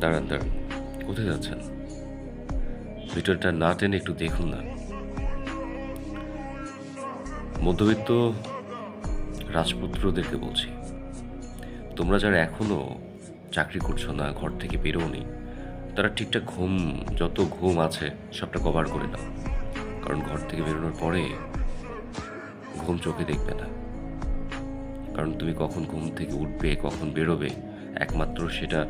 দাঁড়ান, দাঁড়ান। কোথায় যাচ্ছেন? ভিডিওটা না টেনে একটু দেখুন না। মধ্যবিত্ত রাজপুত্রদেরকে বলছি, তোমরা যারা এখনো চাকরি করছো না, ঘর থেকে বেরোওনি, তারা ঠিকঠাক যত ঘুম আছে সবটা কভার করে নাও। কারণ ঘর থেকে বেরোনোর পরে ঘুম চোখে দেখবে না। কারণ তুমি কখন ঘুম থেকে উঠবে, কখন বেরোবে, একমাত্র সেটা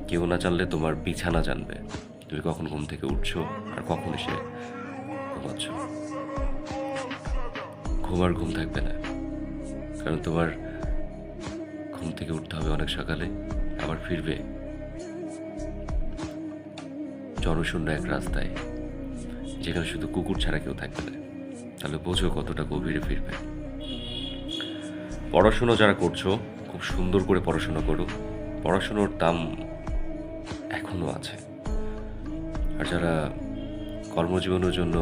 কেউ না জানলে তোমার বিছানা জানবে। তুমি কখন ঘুম থেকে উঠছো আর কখন এসে ঘুমাচ্ছ। ঘুম থাকবে না। কারণ তোমার ঘুম থেকে উঠতে হবে অনেক সকালে, আবার ফিরবে জনশূন্য এক রাস্তায়, যেখানে শুধু কুকুর ছাড়া কেউ থাকবে না। তাহলে বোঝো কতটা গভীরে ফিরবে। পড়াশুনো যারা করছো, খুব সুন্দর করে পড়াশুনো করো। পড়াশুনোর দাম এখনো আছে। আর যারা কর্মজীবনের জন্য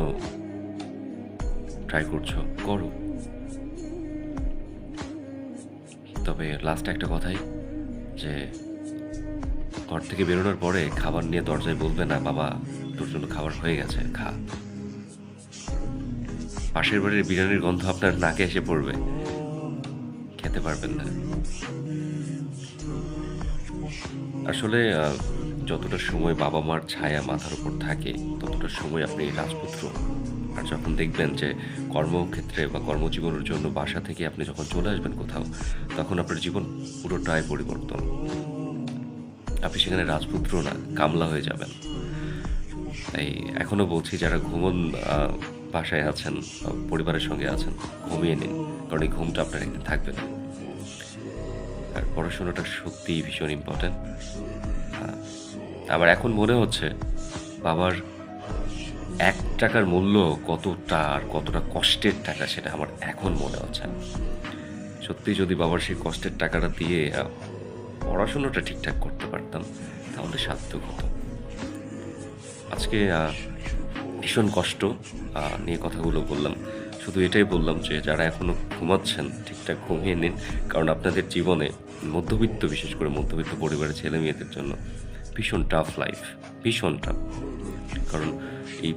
ট্রাই করছো, করো। তবে লাস্ট একটা কথাই, যে ঘর থেকে বেরোনোর পরে খাবার নিয়ে দরজায় বলবে না, বাবা তোর জন্য খাবার হয়ে গেছে, খা। পাশের বাড়ির বিরিয়ানির গন্ধ আপনার নাকে এসে পড়বে, খেতে পারবেন না। আসলে যতটা সময় বাবা মার ছায়া মাথার উপর থাকে, ততটা সময় আপনি রাজপুত্র। আর যখন দেখবেন যে কর্মক্ষেত্রে বা কর্মজীবনের জন্য বাসা থেকে আপনি যখন চলে আসবেন কোথাও, তখন আপনার জীবন পুরোটাই পরিবর্তন। আপনি সেখানে রাজপুত্র না, কামলা হয়ে যাবেন। তাই এখনও বলছি, যারা বাসায় আছেন, পরিবারের সঙ্গে আছেন, ঘুমিয়ে নিন। কারণ এই ঘুমটা আপনার একদিন থাকবে না। আর পড়াশোনাটা সত্যিই ভীষণ ইম্পর্ট্যান্ট। আমার এখন মনে হচ্ছে বাবার 1 টাকার মূল্য কতটা, আর কতটা কষ্টের টাকা, সেটা আমার এখন মনে হচ্ছে। সত্যি যদি বাবার সেই কষ্টের টাকাটা দিয়ে পড়াশোনাটা ঠিকঠাক করতে পারতাম, তাহলে সার্থক হতো। আজকে ভীষণ কষ্ট নিয়ে কথাগুলো বললাম। শুধু এটাই বললাম যে যারা এখনও ঘুমাচ্ছেন, ঠিকঠাক ঘুমিয়ে নিন। কারণ আপনাদের জীবনে মধ্যবিত্ত, বিশেষ করে মধ্যবিত্ত পরিবারের ছেলে মেয়েদের জন্য ভীষণ টাফ লাইফ, ভীষণ টাফ। কারণ এই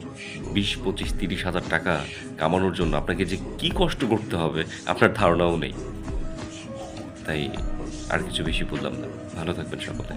20, 25, 30 হাজার টাকা কামানোর জন্য আপনাকে যে কী কষ্ট করতে হবে আপনার ধারণাও নেই। তাই আর কিছু বেশি বললাম না। ভালো থাকবেন সকলে।